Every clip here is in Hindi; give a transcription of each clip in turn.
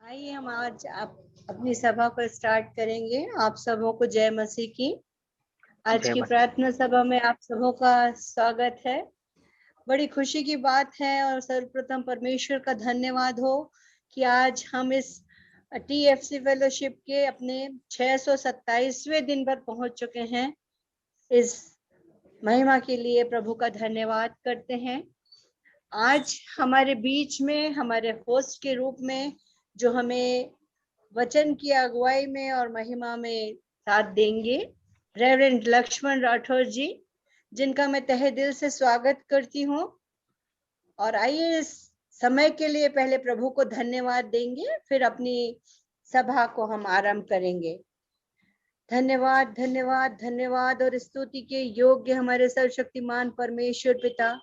आइए हम आज आप अपनी सभा को स्टार्ट करेंगे। आप सबों को जय मसीह की। आज जय की मसीह। प्रार्थना सभा में आप सबों का स्वागत है। बड़ी खुशी की बात है और सर्वप्रथम परमेश्वर का धन्यवाद हो कि आज हम इस TFC फेलोशिप के अपने 627वें दिन पर पहुंच चुके हैं। इस महिमा के लिए प्रभु का धन्यवाद करते हैं। आज हमारे बीच में हमारे होस्ट के रूप में जो हमें वचन की अगुवाई में और महिमा में साथ देंगे, रेवरेंड लक्ष्मण राठौर जी, जिनका मैं तहे दिल से स्वागत करती हूँ। और आइए इस समय के लिए पहले प्रभु को धन्यवाद देंगे, फिर अपनी सभा को हम आरंभ करेंगे। धन्यवाद धन्यवाद धन्यवाद और स्तुति के योग्य हमारे सर्वशक्तिमान परमेश्वर पिता,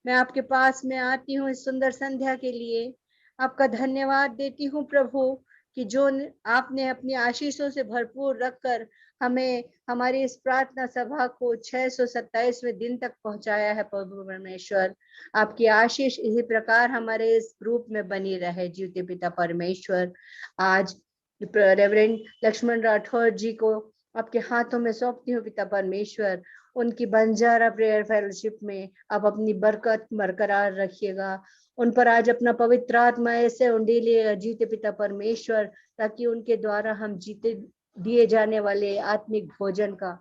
मैं आपके पास में आती हूँ इस सुंदर संध्या के लिए। आपका धन्यवाद देती हूँ प्रभु कि जो आपने अपनी आशीषों से भरपूर रखकर हमें हमारी इस प्रार्थना सभा को 627वें दिन तक पहुंचाया है। प्रभु परमेश्वर, आपकी आशीष इसी प्रकार हमारे इस ग्रुप में बनी रहे। जीवते पिता परमेश्वर, आज रेवरेंड लक्ष्मण राठौर जी को आपके हाथों में सौंपती हूँ पिता परमेश्वर। उनकी बंजारा प्रेयर फेलोशिप में आप अपनी बरकत बरकरार रखिएगा। उन पर आज अपना पवित्र आत्मा ऐसे उंडेलिएगा जीते पिता परमेश्वर, ताकि उनके द्वारा हम जीते दिए जाने वाले आत्मिक भोजन का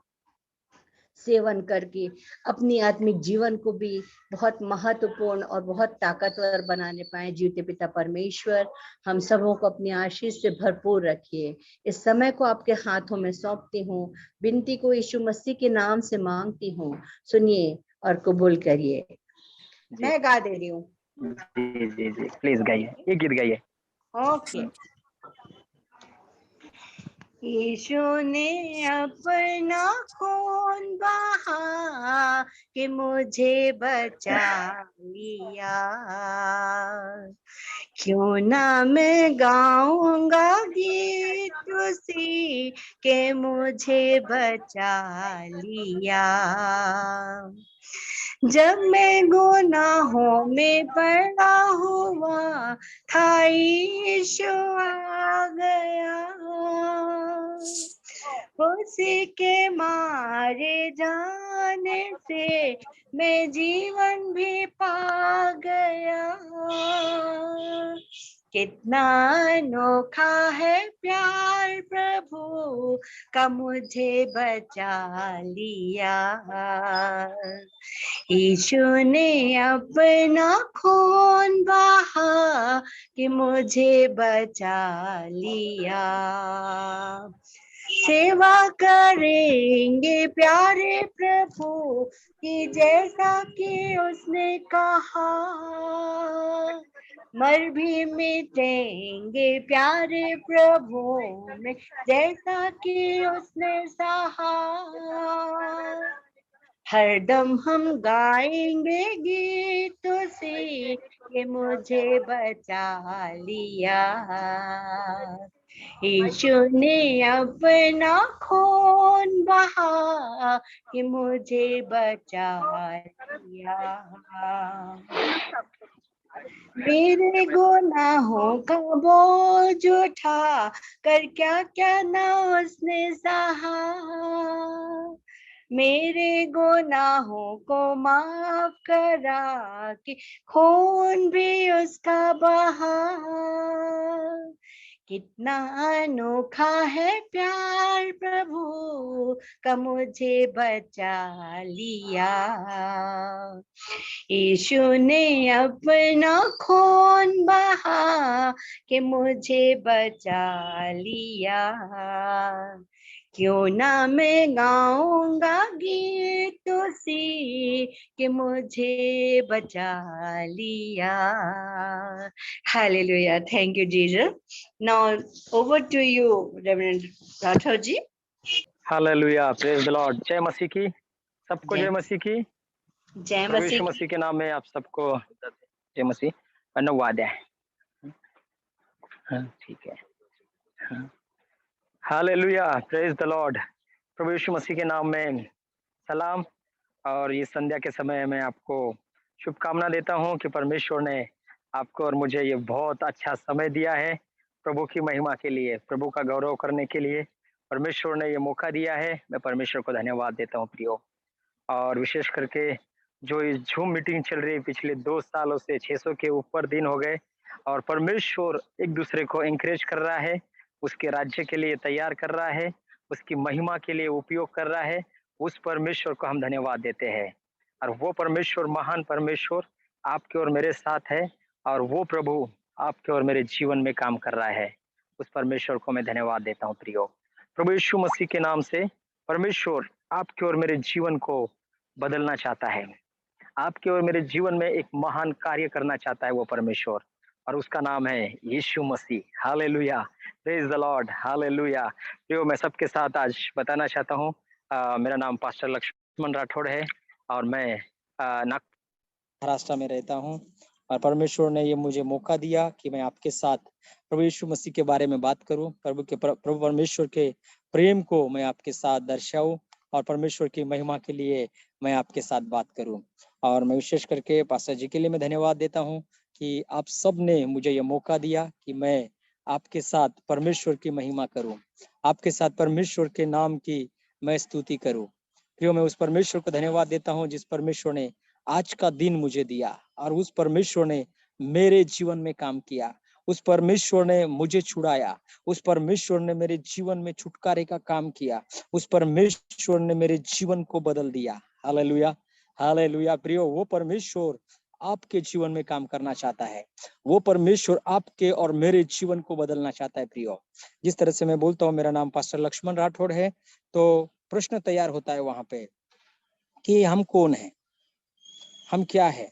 सेवन करके अपनी आत्मिक जीवन को भी बहुत महत्वपूर्ण और बहुत ताकतवर बनाने पाए। जीवते पिता परमेश्वर, हम सबों को अपनी आशीष से भरपूर रखिए। इस समय को आपके हाथों में सौंपती हूँ। विनती को यीशु मसीह के नाम से मांगती हूँ, सुनिए और कबूल करिए। मैं गा दे रही हूँ। जी जी जी, प्लीज गाइए, ये गीत गाइए। ओके। यीशु ने अपना खून बहा के मुझे बचा लिया, क्यों ना मैं गाऊंगा गीत उसी के मुझे बचा लिया। जब मैं गुनाहों में पड़ा हुआ था, यीशु आ गया, उसी के मारे जाने से मैं जीवन भी पा गया। कितना अनोखा है प्यार प्रभु का, मुझे बचा लिया। यीशु ने अपना खून बहा कि मुझे बचा लिया। सेवा करेंगे प्यारे प्रभु की, जैसा कि उसने कहा, मर भी मिटेंगे प्यारे प्रभु में, जैसा कि उसने सहा। हरदम हम गाएंगे गीत उसी के मुझे बचा लिया। यीशु ने अपना खून बहा कि मुझे बचा लिया। मेरे गुनाहों का बोझ उठा कर क्या क्या ना उसने सहा, मेरे गुनाहों को माफ करा कि खून भी उसका बहा। कितना अनोखा है प्यार प्रभु का, मुझे बचा लिया। यीशु ने अपना खून बहा कि मुझे बचा लिया, क्यों ना मैं गाऊंगा गीत उसी कि मुझे बचा लिया। Hallelujah, thank you Jesus. Now over to you reverend Rathore ji. Hallelujah, praise the Lord. जय मसीह की, सबको जय मसीह की। जय प्रभु मसीह यीशु मसीह के नाम में आप सबको जय मसीह, धन्यवाद है। हाँ, ठीक है। हाँ। Hallelujah, praise the Lord. प्रभु यीशु मसीह के नाम में सलाम। और ये संध्या के समय में आपको शुभकामना देता हूँ कि परमेश्वर ने आपको और मुझे ये बहुत अच्छा समय दिया है प्रभु की महिमा के लिए, प्रभु का गौरव करने के लिए परमेश्वर ने ये मौका दिया है। मैं परमेश्वर को धन्यवाद देता हूँ प्रियो। और विशेष करके जो ये ज़ूम मीटिंग चल रही है पिछले 2 सालों से 600 के ऊपर दिन हो गए और परमेश्वर एक-दूसरे को एनकरेज कर रहा है, उसके राज्य के लिए तैयार कर रहा है, उसकी महिमा के लिए उपयोग कर रहा है, उस परमेश्वर को हम धन्यवाद देते हैं। और वो परमेश्वर, महान परमेश्वर आपके और मेरे साथ है और वो प्रभु आपके और मेरे जीवन में काम कर रहा है। उस परमेश्वर को मैं धन्यवाद देता हूँ प्रियो। प्रभु यीशु मसीह के नाम से परमेश्वर आपके और मेरे जीवन को बदलना चाहता है। आपके और मेरे जीवन में एक महान कार्य करना चाहता है वो परमेश्वर और उसका नाम है Yeshu Masih. Hallelujah! Praise the Lord! Hallelujah! जो मैं सबके साथ आज बताना चाहता हूँ, मेरा नाम पास्टर लक्ष्मण राठौड़ है और मैं महाराष्ट्र में रहता हूँ और परमेश्वर ने ये मुझे मौका दिया कि मैं आपके साथ प्रभु यीशु मसीह के बारे में बात करूं, प्रभु परमेश्वर के प्रेम को मैं आपके साथ दर्शाऊं और परमेश्वर की महिमा के लिए मैं आपके साथ बात करूं। और मैं विशेष करके पास्टर जी के लिए मैं धन्यवाद देता हूं कि आप सब ने मुझे ये मौका दिया कि मैं आपके साथ परमेश्वर की महिमा करूं, आपके साथ परमेश्वर के नाम की मैं स्तुति करूं। प्रियो, मैं उस परमेश्वर को धन्यवाद देता हूं जिस परमेश्वर ने आज का दिन मुझे दिया और उस परमेश्वर ने मेरे जीवन में काम किया, उस परमेश्वर ने मुझे छुड़ाया, उस परमेश्वर ने मेरे जीवन में छुटकारे का काम किया, उस परमेश्वर ने मेरे जीवन को बदल दिया। हालेलुया! हालेलुया! प्रियो, वो परमेश्वर आपके जीवन में काम करना चाहता है, वो परमेश्वर आपके और मेरे जीवन को बदलना चाहता है। प्रियो, जिस तरह से मैं बोलता हूँ मेरा नाम पास्टर लक्ष्मण राठौड़ है, तो प्रश्न तैयार होता है वहां पे कि हम कौन हैं, हम क्या है।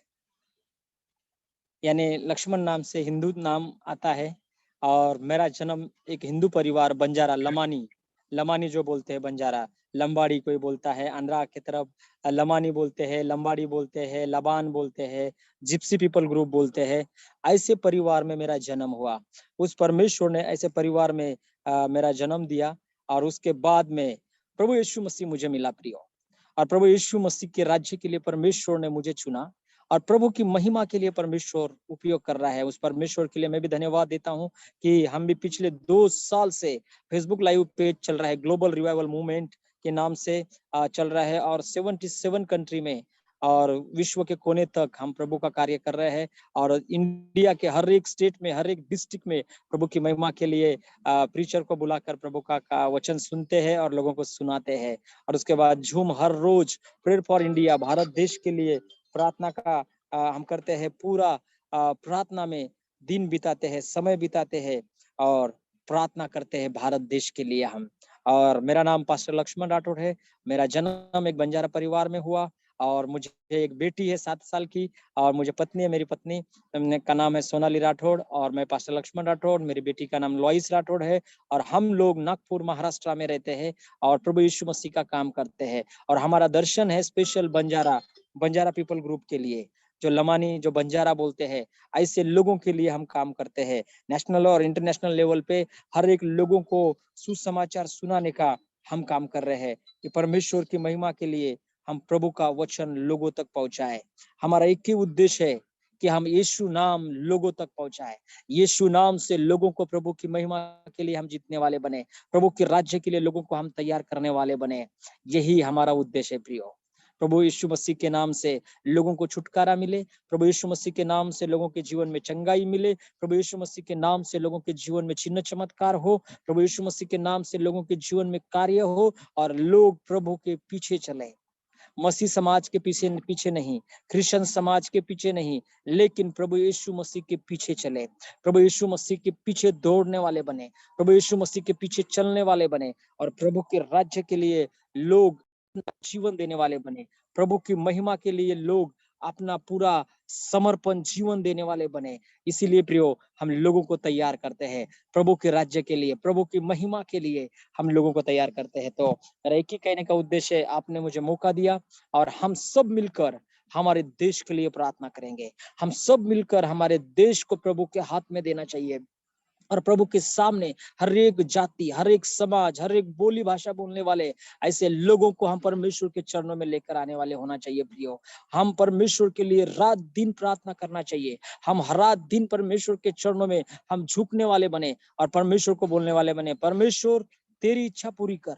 यानी लक्ष्मण नाम से हिंदू नाम आता है और मेरा जन्म एक हिंदू परिवार बंजारा लमानी जो बोलते हैं बंजारा, लंबाड़ी कोई बोलता है, आंध्रा की तरफ लमानी बोलते हैं, लंबाड़ी बोलते हैं, लबान बोलते हैं, जिप्सी पीपल ग्रुप बोलते हैं। ऐसे परिवार में मेरा जन्म हुआ। उस परमेश्वर ने ऐसे परिवार में मेरा जन्म दिया और उसके बाद में प्रभु यीशु मसीह मुझे मिला प्रियो। और प्रभु यीशु मसीह के राज्य के लिए परमेश्वर ने मुझे चुना और प्रभु की महिमा के लिए परमेश्वर उपयोग कर रहा है। उस परमेश्वर के लिए मैं भी धन्यवाद देता हूं कि हम भी पिछले 2 साल से फेसबुक लाइव पेज चल रहा है, ग्लोबल रिवाइवल मूवमेंट के नाम से चल रहा है और 77 कंट्री में और विश्व के कोने तक हम प्रभु का कार्य कर रहे हैं और इंडिया के हर एक स्टेट में, हर एक डिस्ट्रिक्ट में प्रभु की महिमा के लिए प्रीचर को बुलाकर प्रभु का वचन सुनते हैं और लोगों को सुनाते हैं। और उसके बाद झूम हर रोज प्रेयर फॉर इंडिया, भारत देश के लिए प्रार्थना का हम करते हैं। पूरा प्रार्थना में दिन बिताते हैं, समय बिताते हैं और प्रार्थना करते हैं भारत देश के लिए हम। और मेरा नाम पास्टर लक्ष्मण राठौड़ है। मेरा जन्म एक बंजारा परिवार में हुआ और मुझे एक बेटी है 7 साल की और मुझे पत्नी है, मेरी पत्नी का नाम है सोनाली राठौड़ और मैं पास्टर लक्ष्मण राठौड़, मेरी बेटी का नाम लॉइस राठौड़ है और हम लोग नागपुर महाराष्ट्र में रहते हैं और प्रभु यीशु मसीह का काम करते हैं। और हमारा दर्शन है स्पेशल बंजारा पीपल ग्रुप के लिए, जो लमानी जो बंजारा बोलते हैं, ऐसे लोगों के लिए हम काम करते हैं। नेशनल और इंटरनेशनल लेवल पे हर एक लोगों को सुसमाचार सुनाने का हम काम कर रहे हैं कि परमेश्वर की महिमा के लिए हम प्रभु का वचन लोगों तक पहुंचाए। हमारा एक ही उद्देश्य है कि हम यीशु नाम लोगों तक पहुंचाए, यीशु नाम से लोगों को प्रभु की महिमा के लिए हम जीतने वाले बने, प्रभु के राज्य के लिए लोगों को हम तैयार करने वाले बने। यही हमारा उद्देश्य है प्रियो। प्रभु यीशु मसीह के नाम से लोगों को छुटकारा मिले, प्रभु यीशु मसीह के नाम से लोगों के जीवन में चंगाई मिले, प्रभु यीशु मसीह के नाम से लोगों के जीवन में चिन्ह चमत्कार हो, प्रभु यीशु मसीह के नाम से लोगों के जीवन में कार्य हो और लोग प्रभु के पीछे चले। मसीह समाज के पीछे नहीं, क्रिश्चियन समाज के पीछे नहीं, लेकिन प्रभु यीशु मसीह के पीछे चले, प्रभु यीशु मसीह के पीछे दौड़ने वाले बने, प्रभु यीशु मसीह के पीछे चलने वाले बने और प्रभु के राज्य के लिए लोग जीवन देने वाले बने, प्रभु की महिमा के लिए लोग अपना पूरा समर्पण जीवन देने वाले बने। इसीलिए प्रियो, हम लोगों को तैयार करते हैं प्रभु के राज्य के लिए, प्रभु की महिमा के लिए हम लोगों को तैयार करते हैं। तो मेरा एक ही कहने का उद्देश्य है, आपने मुझे मौका दिया और हम सब मिलकर हमारे देश के लिए प्रार्थना करेंगे। हम सब मिलकर हमारे देश को प्रभु के हाथ में देना चाहिए। और प्रभु के सामने हर एक जाति, हर एक समाज, हर एक बोली भाषा बोलने वाले ऐसे लोगों को हम परमेश्वर के चरणों में लेकर आने वाले होना चाहिए प्रियो। हम परमेश्वर के लिए रात दिन प्रार्थना करना चाहिए। हम हर रात दिन परमेश्वर के चरणों में हम झुकने वाले बने और परमेश्वर को बोलने वाले बने, परमेश्वर तेरी इच्छा पूरी कर।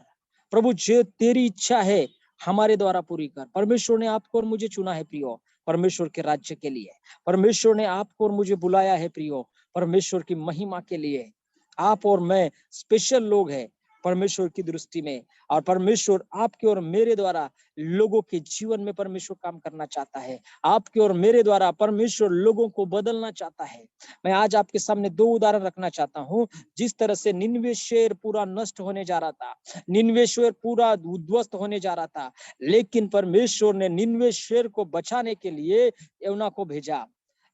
प्रभु जो तेरी इच्छा है हमारे द्वारा पूरी कर। परमेश्वर ने आपको और मुझे चुना है प्रियो परमेश्वर के राज्य के लिए। परमेश्वर ने आपको और मुझे बुलाया है प्रियो परमेश्वर की महिमा के लिए। आप और मैं स्पेशल लोग हैं परमेश्वर की दृष्टि में, और परमेश्वर आपके और मेरे द्वारा लोगों के जीवन में परमेश्वर काम करना चाहता है। आपके और मेरे द्वारा परमेश्वर लोगों को बदलना चाहता है। मैं आज आपके सामने दो उदाहरण रखना चाहता हूँ। जिस तरह से निनवे शहर पूरा नष्ट होने जा रहा था, निनवे शहर पूरा उद्ध्वस्त होने जा रहा था, लेकिन परमेश्वर ने निनवे शहर को बचाने के लिए योना को भेजा।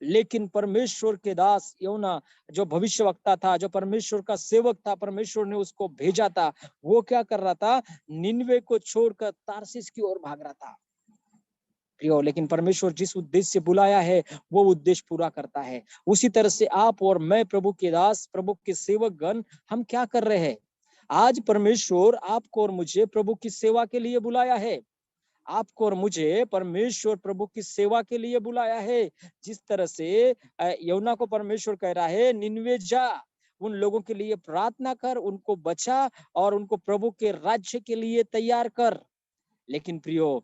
लेकिन परमेश्वर के दास योना जो भविष्यवक्ता था, जो परमेश्वर का सेवक था, परमेश्वर ने उसको भेजा था, वो क्या कर रहा था? निनवे को छोड़कर तारसीस की ओर भाग रहा था प्रियो। लेकिन परमेश्वर जिस उद्देश्य से बुलाया है वो उद्देश्य पूरा करता है। उसी तरह से आप और मैं प्रभु के दास, प्रभु के सेवक गण, हम क्या कर रहे हैं? आज परमेश्वर आपको और मुझे प्रभु की सेवा के लिए बुलाया है। आपको और मुझे परमेश्वर प्रभु की सेवा के लिए बुलाया है। जिस तरह से योना को परमेश्वर कह रहा है, निनवे जा, उन लोगों के लिए प्रार्थना कर, उनको बचा और उनको प्रभु के राज्य के लिए तैयार कर। लेकिन प्रियो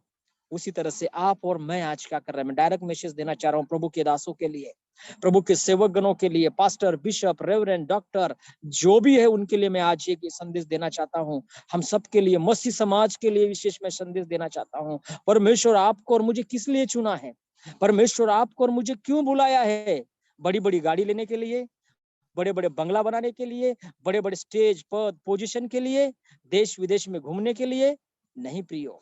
उसी तरह से आप और मैं आज क्या कर रहे हैं? मैं डायरेक्ट मैसेज देना चाह रहा हूँ प्रभु के दासों के लिए, प्रभु के सेवक गणों के लिए, पास्टर, बिशप, रेवरेंड, डॉक्टर, जो भी है उनके लिए मैं आज एक संदेश देना चाहता हूँ। हम सबके लिए, मसीह समाज के लिए विशेष मैं संदेश देना चाहता हूँ। परमेश्वर आपको और मुझे किस लिए चुना है? परमेश्वर आपको और मुझे क्यों बुलाया है? बड़ी बड़ी गाड़ी लेने के लिए, बड़े बड़े बंगला बनाने के लिए, बड़े बड़े स्टेज पद पोजीशन के लिए, देश विदेश में घूमने के लिए? नहीं प्रियो,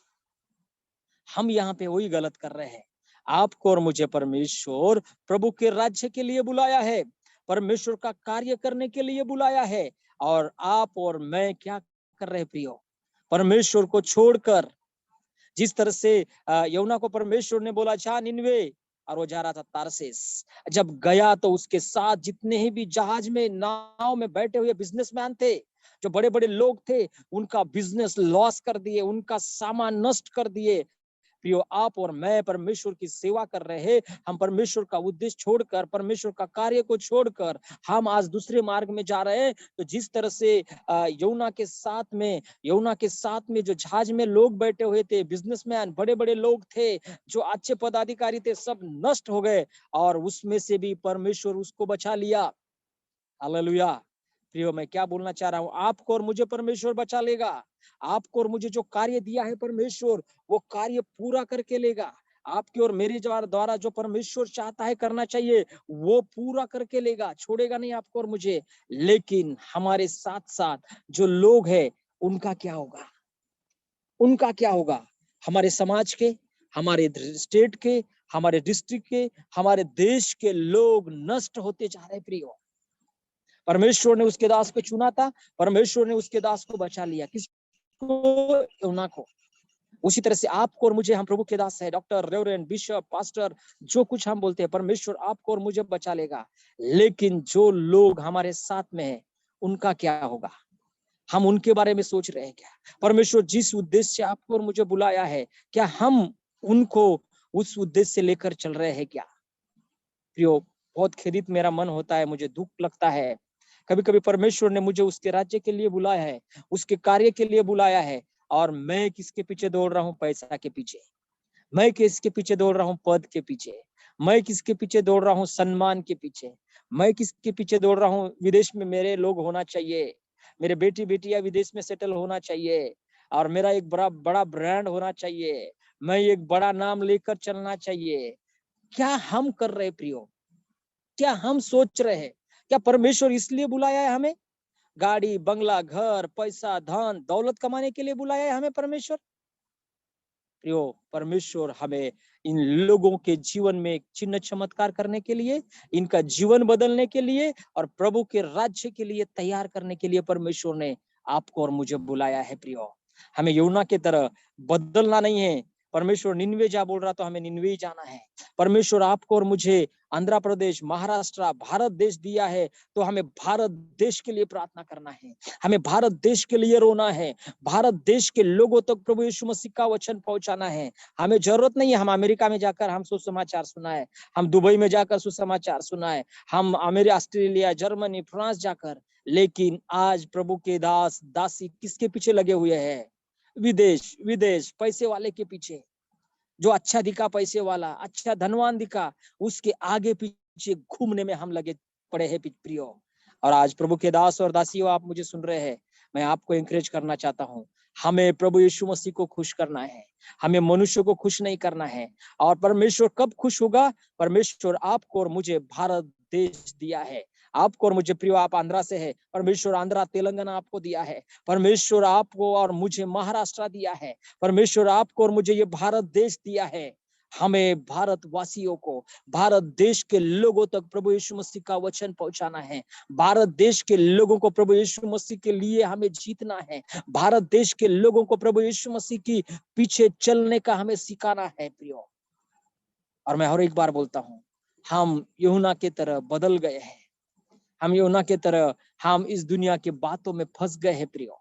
हम यहाँ पे वही गलत कर रहे हैं। आपको और मुझे परमेश्वर प्रभु के राज्य के लिए बुलाया है, परमेश्वर का कार्य करने के लिए बुलाया है। और आप और मैं क्या कर रहे हैं प्रियो? परमेश्वर को छोड़कर, जिस तरह से योना को परमेश्वर ने बोला जा निनवे, और वो जा रहा था तारसेस। जब गया तो उसके साथ जितने ही भी जहाज में, नाव में बैठे हुए बिजनेसमैन थे, जो बड़े बड़े लोग थे, उनका बिजनेस लॉस कर दिए, उनका सामान नष्ट कर दिए। प्रियो आप और मैं परमेश्वर की सेवा कर रहे हैं। हम परमेश्वर का उद्देश्य छोड़कर, परमेश्वर का कार्य को छोड़कर हम आज दूसरे मार्ग में जा रहे हैं। तो जिस तरह से योना के साथ में जो जहाज में लोग बैठे हुए थे, बिजनेसमैन, बड़े बड़े लोग थे, जो अच्छे पदाधिकारी थे, सब नष्ट हो गए और उसमें से भी परमेश्वर उसको बचा लिया। हालेलुया। प्रियो मैं क्या बोलना चाह रहा हूँ? आपको और मुझे परमेश्वर बचा लेगा। आपको और मुझे जो कार्य दिया है परमेश्वर, वो कार्य पूरा करके लेगा। आपके और मेरे द्वारा जो परमेश्वर चाहता है करना चाहिए, वो पूरा करके लेगा, छोड़ेगा नहीं आपको और मुझे। लेकिन हमारे साथ साथ जो लोग हैं, उनका क्या होगा? उनका क्या होगा? हमारे समाज के, हमारे स्टेट के, हमारे डिस्ट्रिक्ट के, हमारे देश के लोग नष्ट होते जा रहे प्रियो। परमेश्वर ने उसके दास को चुना था, परमेश्वर ने उसके दास को बचा लिया। किसको? योना को। उसी तरह से आपको और मुझे, हम प्रभु के दास है, डॉक्टर, रेवरेंड, बिशप, पास्टर, जो कुछ हम बोलते हैं, परमेश्वर आपको और मुझे बचा लेगा। लेकिन जो लोग हमारे साथ में है, उनका क्या होगा? हम उनके बारे में सोच रहे हैं क्या? परमेश्वर जिस उद्देश्य से आपको और मुझे बुलाया है, क्या हम उनको उस उद्देश्य से लेकर चल रहे हैं क्या? प्रियो बहुत खेदित मेरा मन होता है, मुझे दुख लगता है। कभी कभी परमेश्वर ने मुझे उसके राज्य के लिए बुलाया है, उसके कार्य के लिए बुलाया है, और मैं किसके पीछे दौड़ रहा हूँ? पैसा के पीछे। मैं किसके पीछे दौड़ रहा हूँ? पद के पीछे। मैं किसके पीछे दौड़ रहा हूँ? सम्मान के पीछे। मैं किसके पीछे दौड़ रहा हूँ? विदेश में मेरे लोग होना चाहिए, मेरे बेटी बेटियां विदेश में सेटल होना चाहिए, और मेरा एक बड़ा बड़ा ब्रांड होना चाहिए, मैं एक बड़ा नाम लेकर चलना चाहिए। क्या हम कर रहे प्रियो? क्या हम सोच रहे हैं? क्या परमेश्वर इसलिए बुलाया है हमें? गाड़ी, बंगला, घर, पैसा, धन, दौलत कमाने के लिए बुलाया है हमें परमेश्वर? प्रियो परमेश्वर हमें इन लोगों के जीवन में एक चिन्ह चमत्कार करने के लिए, इनका जीवन बदलने के लिए और प्रभु के राज्य के लिए तैयार करने के लिए परमेश्वर ने आपको और मुझे बुलाया है प्रियो। हमें योना की तरह बदलना नहीं है, परमेश्वर निन्वे जा बोल रहा तो हमें निन्वे ही जाना है। परमेश्वर आपको और मुझे आंध्र प्रदेश, महाराष्ट्र, भारत देश दिया है, तो हमें भारत देश के लिए प्रार्थना करना है, हमें भारत देश के लिए रोना है, भारत देश के लोगों तक प्रभु यीशु मसीह का वचन पहुंचाना है। हमें जरूरत नहीं है हम अमेरिका में जाकर हम सुसमाचार सुनाए, हम दुबई में जाकर सुसमाचार सुनाए, हम अमेरिका, ऑस्ट्रेलिया, जर्मनी, फ्रांस जाकर, लेकिन आज प्रभु के दास दासी किसके पीछे लगे हुए हैं? विदेश, विदेश, पैसे वाले के पीछे। जो अच्छा दिखा, पैसे वाला, अच्छा धनवान दिखा, उसके आगे पीछे घूमने में हम लगे पड़े हैं प्रियो। और आज प्रभु के दास और दासियों, आप मुझे सुन रहे हैं, मैं आपको एनकरेज करना चाहता हूँ, हमें प्रभु यीशु मसीह को खुश करना है, हमें मनुष्य को खुश नहीं करना है। और परमेश्वर कब खुश होगा? परमेश्वर आपको और मुझे भारत देश दिया है, आपको और मुझे, प्रियो आप आंध्रा से है, परमेश्वर आंध्रा तेलंगाना आपको दिया है, परमेश्वर आपको और मुझे महाराष्ट्र दिया है, परमेश्वर आपको और मुझे ये भारत देश दिया है। हमें भारतवासियों को, भारत देश के लोगों तक प्रभु यीशु मसीह का वचन पहुंचाना है, भारत देश के लोगों को प्रभु यीशु मसीह के लिए हमें जीतना है, भारत देश के लोगों को प्रभु यीशु मसीह की पीछे चलने का हमें सिखाना है प्रियो। और मैं हर एक बार बोलता हूँ, हम यूहन्ना की तरह बदल गए हैं, हम यूहन्ना की तरह हम इस दुनिया के बातों में फंस गए हैं प्रियो।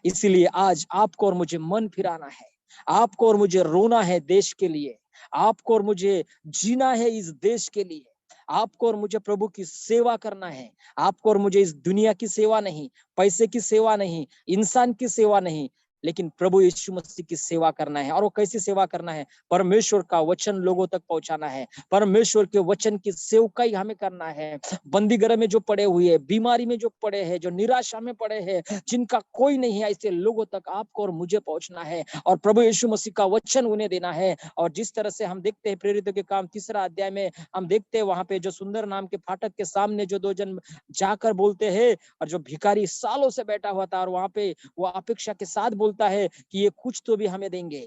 इसीलिए आज आपको और मुझे मन फिराना है, आपको और मुझे रोना है देश के लिए, आपको और मुझे जीना है इस देश के लिए, आपको और मुझे प्रभु की सेवा करना है, आपको और मुझे इस दुनिया की सेवा नहीं, पैसे की सेवा नहीं, इंसान की सेवा नहीं, लेकिन प्रभु यीशु मसीह की सेवा करना है। और वो कैसी सेवा करना है? परमेश्वर का वचन लोगों तक पहुंचाना है, परमेश्वर के वचन की सेवकाई हमें करना है। बंदी गृह में जो पड़े हुए, बीमारी में जो पड़े हैं, जो निराशा में पड़े हैं, जिनका कोई नहीं है, ऐसे लोगों तक आपको और मुझे पहुंचना है और प्रभु यीशु मसीह का वचन उन्हें देना है। और जिस तरह से हम देखते हैं प्रेरितों के काम 3 अध्याय में, हम देखते हैं वहां पे जो सुंदर नाम के फाटक के सामने जो 2 जन जाकर बोलते हैं, और जो भिखारी सालों से बैठा हुआ था, और वहां पे वो अपेक्षा के साथ बोलता है कि ये कुछ तो भी हमें देंगे,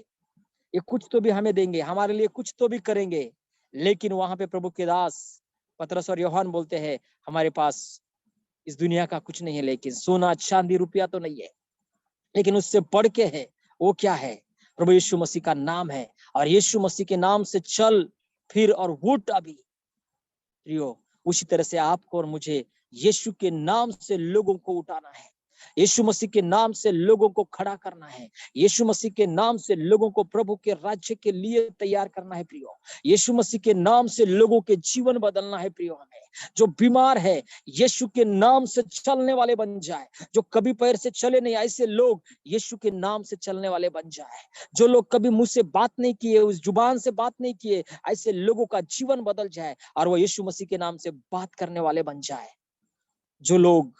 ये कुछ तो भी हमें देंगे, हमारे लिए कुछ तो भी करेंगे। लेकिन वहां पे प्रभु के दास पतरस और यूहन्ना बोलते हैं, हमारे पास इस दुनिया का कुछ नहीं है, लेकिन सोना चांदी रुपया तो नहीं है, लेकिन उससे बढ़ के है। वो क्या है? प्रभु यीशु मसीह का नाम है, और यीशु मसीह के नाम से चल फिर और उठ अभी प्रियो। उसी तरह से आपको और मुझे यीशु के नाम से लोगों को उठाना है, यीशु मसीह के नाम से लोगों को खड़ा करना है, यीशु मसीह के नाम से लोगों को प्रभु के राज्य के लिए तैयार करना है प्रियो। यीशु मसीह के नाम से लोगों के जीवन बदलना है प्रियो। हमें जो बीमार है, यीशु के नाम से चलने वाले बन जाए, जो कभी पैर से चले नहीं, ऐसे लोग यीशु के नाम से चलने वाले बन जाए। जो लोग कभी मुंह से बात नहीं किए, उस जुबान से बात नहीं किए, ऐसे लोगों का जीवन बदल जाए और वो यीशु मसीह के नाम से बात करने वाले बन जाए। जो लोग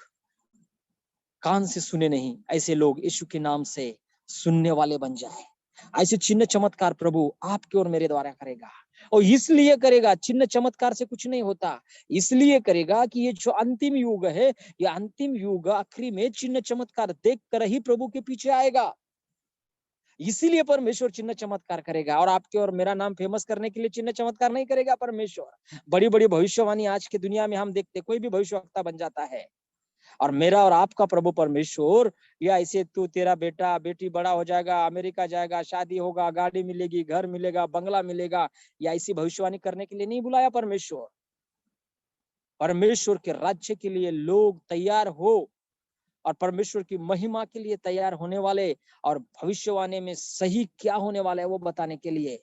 कान से सुने नहीं, ऐसे लोग यीशु के नाम से सुनने वाले बन जाए। ऐसे चिन्ह चमत्कार प्रभु आपके और मेरे द्वारा करेगा, और इसलिए करेगा, चिन्ह चमत्कार से कुछ नहीं होता, इसलिए करेगा कि ये जो अंतिम युग है, ये अंतिम युग आखिरी में चिन्ह चमत्कार देख कर ही प्रभु के पीछे आएगा। इसीलिए परमेश्वर चिन्ह चमत्कार करेगा, और आपके और मेरा नाम फेमस करने के लिए चिन्ह चमत्कार नहीं करेगा परमेश्वर। बड़ी बड़ी भविष्यवाणी आज के दुनिया में हम देखते, कोई भी भविष्यवक्ता बन जाता है, और मेरा और आपका प्रभु परमेश्वर या ऐसे तू तेरा बेटा बेटी बड़ा हो जाएगा, अमेरिका जाएगा, शादी होगा, गाड़ी मिलेगी, घर मिलेगा, बंगला मिलेगा, या ऐसी भविष्यवाणी करने के लिए नहीं बुलाया परमेश्वर। परमेश्वर के राज्य के लिए लोग तैयार हो, और परमेश्वर की महिमा के लिए तैयार होने वाले, और भविष्यवाणी में सही क्या होने वाला है वो बताने के लिए।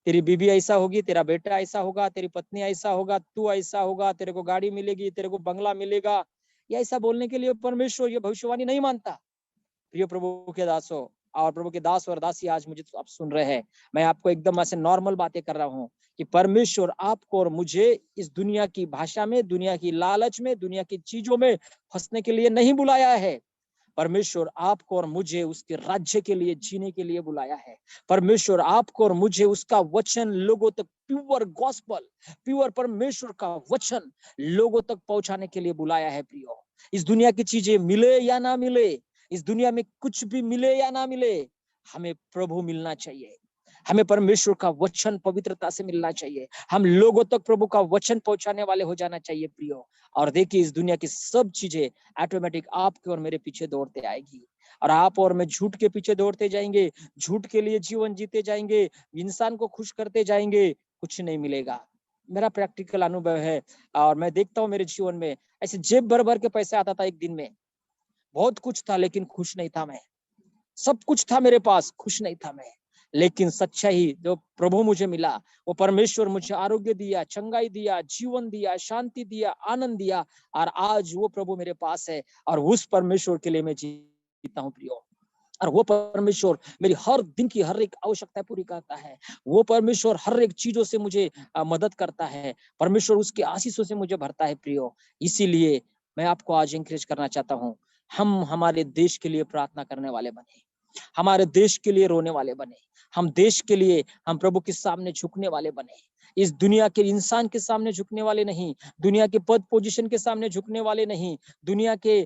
तेरी बीबी ऐसा होगी, तेरा बेटा ऐसा होगा, तेरी पत्नी ऐसा होगा, तू ऐसा होगा, तेरे को गाड़ी मिलेगी, तेरे को बंगला मिलेगा, या ऐसा बोलने के लिए परमेश्वर ये भविष्यवाणी नहीं मानता। प्रिय प्रभु के दासों, और प्रभु के दास और दासी, आज मुझे तो आप सुन रहे हैं, मैं आपको एकदम ऐसे नॉर्मल बातें कर रहा हूँ कि परमेश्वर आपको और मुझे इस दुनिया की भाषा में, दुनिया की लालच में, दुनिया की चीजों में फंसने के लिए नहीं बुलाया है। परमेश्वर आपको और मुझे उसके राज्य के लिए जीने के लिए बुलाया है। परमेश्वर आपको और मुझे उसका वचन लोगों तक, प्योर गॉस्पल, प्योर परमेश्वर का वचन लोगों तक पहुंचाने के लिए बुलाया है प्रियो। इस दुनिया की चीजें मिले या ना मिले, इस दुनिया में कुछ भी मिले या ना मिले, हमें प्रभु मिलना चाहिए, हमें परमेश्वर का वचन पवित्रता से मिलना चाहिए, हम लोगों तक प्रभु का वचन पहुंचाने वाले हो जाना चाहिए प्रियो। और देखिए, इस दुनिया की सब चीजें ऑटोमेटिक आपके और मेरे पीछे दौड़ते आएगी। और आप और मैं झूठ के पीछे दौड़ते जाएंगे, झूठ के लिए जीवन जीते जाएंगे, इंसान को खुश करते जाएंगे, कुछ नहीं मिलेगा। मेरा प्रैक्टिकल अनुभव है और मैं देखता हूँ मेरे जीवन में ऐसे जेब भर भर के पैसे आता था एक दिन में, बहुत कुछ था लेकिन खुश नहीं था मैं, सब कुछ था मेरे पास, खुश नहीं था मैं। लेकिन सच्चाई जो प्रभु मुझे मिला, वो परमेश्वर मुझे आरोग्य दिया, चंगाई दिया, जीवन दिया, शांति दिया, आनंद दिया, और आज वो प्रभु मेरे पास है और उस परमेश्वर के लिए मैं जीता हूँ प्रियो। और वो परमेश्वर मेरी हर दिन की हर एक आवश्यकता पूरी करता है, वो परमेश्वर हर एक चीजों से मुझे मदद करता है, परमेश्वर उसके आशीषों से मुझे भरता है प्रियो। इसीलिए मैं आपको आज इंकरेज करना चाहता हूँ, हम हमारे देश के लिए प्रार्थना करने वाले बने, हमारे देश के लिए रोने वाले बने, हम देश के लिए हम प्रभु के सामने झुकने वाले बने, इस दुनिया के इंसान के सामने झुकने वाले नहीं, दुनिया के पद पोजीशन के सामने झुकने वाले नहीं, दुनिया के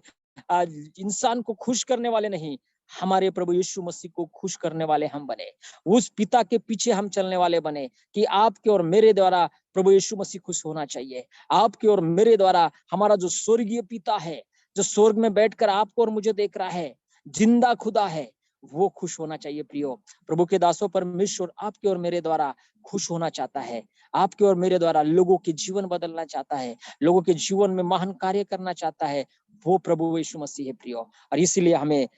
इंसान को खुश करने वाले नहीं, हमारे प्रभु यीशु मसीह को खुश करने वाले हम बने, उस पिता के पीछे हम चलने वाले बने कि आपके और मेरे द्वारा प्रभु यीशु मसीह खुश होना चाहिए, आपके और मेरे द्वारा हमारा जो स्वर्गीय पिता है, जो स्वर्ग में बैठकर आपको और मुझे देख रहा है, जिंदा खुदा है, वो खुश होना चाहिए प्रियो। प्रभु के दासों, परमेश्वर आपके और मेरे द्वारा खुश होना चाहता है, आपके और मेरे द्वारा लोगों के जीवन बदलना चाहता है, लोगों के जीवन में महान कार्य करना चाहता है, वो प्रभु यीशु मसीह है प्रियो। और इसीलिए हमें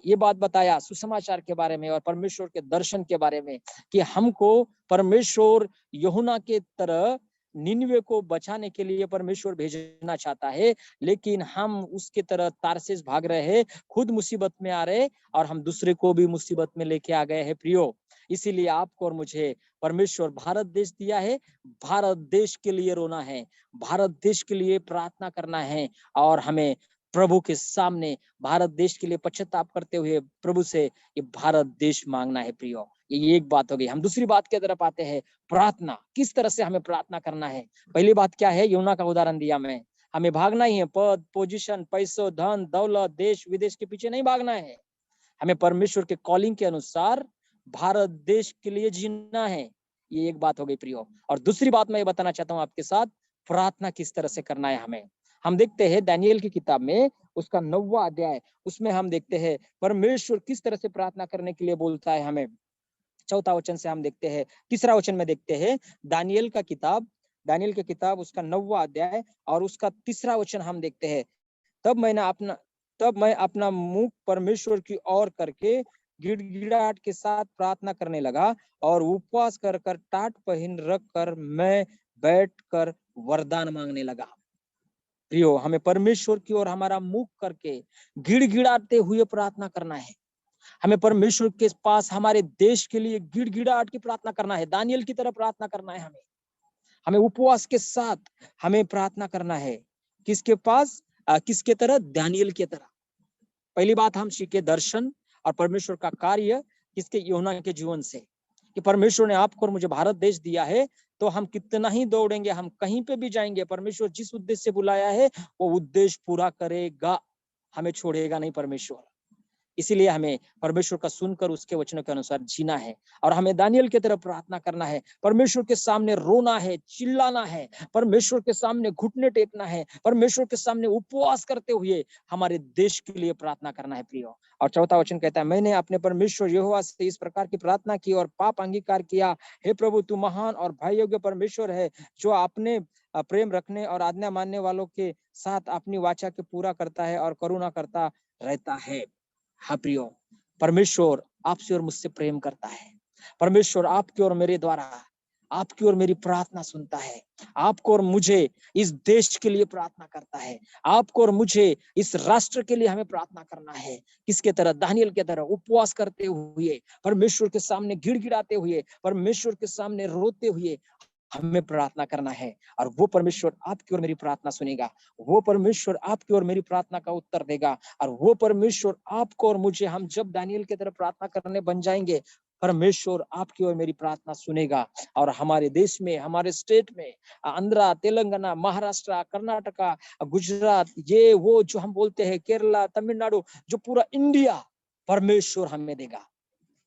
ये बात बताया सुसमाचार के बारे में और परमेश्वर के दर्शन के बारे में कि हमको परमेश्वर यूहन्ना के तरह निनवे को बचाने के लिए परमेश्वर भेजना चाहता है, लेकिन हम उसके तरह तारसेस भाग रहे हैं, खुद मुसीबत में आ रहे और हम दूसरे को भी मुसीबत में लेके आ गए हैं प्रियो। इसीलिए आपको और मुझे परमेश्वर भारत देश दिया है, भारत देश के लिए रोना है, भारत देश के लिए प्रार्थना करना है और हमें प्रभु के सामने भारत देश के लिए पश्चाताप करते हुए प्रभु से ये भारत देश मांगना है प्रियो। ये एक बात हो गई। हम दूसरी बात की तरफ आते हैं, प्रार्थना किस तरह से हमें प्रार्थना करना है। पहली बात क्या है, यूहन्ना का उदाहरण दिया मैं, हमें भागना ही है, पद पोजीशन पैसों धन दौलत देश विदेश के पीछे नहीं भागना है, हमें परमेश्वर के कॉलिंग के अनुसार भारत देश के लिए जीना है। ये एक बात हो गई प्रियो। और दूसरी बात मैं ये बताना चाहता हूँ आपके साथ, प्रार्थना किस तरह से करना है हमें। हम देखते हैं दानियेल की किताब में उसका 9वां अध्याय, उसमें हम देखते हैं परमेश्वर किस तरह से प्रार्थना करने के लिए बोलता है हमें। 4वां वचन से हम देखते हैं, 3रा वचन में देखते हैं, दानियेल की किताब उसका 9वां अध्याय और उसका 3रा वचन हम देखते हैं। तब मैं अपना मुख परमेश्वर की ओर करके गिड़गिड़ाहट के साथ प्रार्थना करने लगा और उपवास कर कर टाट पहन रख कर मैं बैठकर वरदान मांगने लगा। प्रियो, हमें परमेश्वर की ओर हमारा मुख करके गिड़गिड़ाते हुए प्रार्थना करना है, हमें परमेश्वर के पास हमारे देश के लिए गिड़गिड़ाहट की प्रार्थना करना है, दानियेल की तरह प्रार्थना करना है, हमें उपवास के साथ हमें प्रार्थना करना है। किसके पास? किसके तरह? दानियेल की तरह। पहली बात हम सीखे दर्शन और परमेश्वर का कार्य किसके? यूहन्ना के जीवन से, कि परमेश्वर ने आपको और मुझे भारत देश दिया है तो हम कितना ही दौड़ेंगे, हम कहीं पे भी जाएंगे, परमेश्वर जिस उद्देश्य से बुलाया है वो उद्देश्य पूरा करेगा, हमें छोड़ेगा नहीं परमेश्वर। इसीलिए हमें परमेश्वर का सुनकर उसके वचनों के अनुसार जीना है और हमें दानियेल की तरह प्रार्थना करना है, परमेश्वर के सामने रोना है, चिल्लाना है, परमेश्वर के सामने घुटने टेकना है, परमेश्वर के सामने उपवास करते हुए हमारे देश के लिए प्रार्थना करना है प्रियो। और 4वां वचन कहता है, मैंने अपने परमेश्वर यहोवा से इस प्रकार की प्रार्थना की और पाप अंगीकार किया, हे प्रभु तू महान और भय योग्य परमेश्वर है, जो अपने प्रेम रखने और आज्ञा मानने वालों के साथ अपनी वाचा के पूरा करता है और करुणा करता रहता है। हाँ प्रियो, परमेश्वर आपसे और मुझसे प्रेम करता है, परमेश्वर आपकी और मेरे द्वारा आपकी और मेरी प्रार्थना सुनता है, आपको और मुझे इस देश के लिए प्रार्थना करता है, आपको और मुझे इस राष्ट्र के लिए हमें प्रार्थना करना है। किसके तरह? दानियेल के तरह उपवास करते हुए, परमेश्वर के सामने गिड़गिड़ाते हुए, परमेश्वर के सामने रोते हुए हमें प्रार्थना करना है और वो परमेश्वर आपकी और मेरी प्रार्थना सुनेगा, वो परमेश्वर आपकी और मेरी प्रार्थना का उत्तर देगा और वो परमेश्वर आपको और मुझे, हम जब दानियेल की तरह प्रार्थना करने बन जाएंगे, परमेश्वर आपकी और मेरी प्रार्थना सुनेगा और हमारे देश में, हमारे स्टेट में, आंध्रा, तेलंगाना, महाराष्ट्र, कर्नाटका, गुजरात, ये वो जो हम बोलते हैं, केरला, तमिलनाडु, जो पूरा इंडिया परमेश्वर हमें देगा।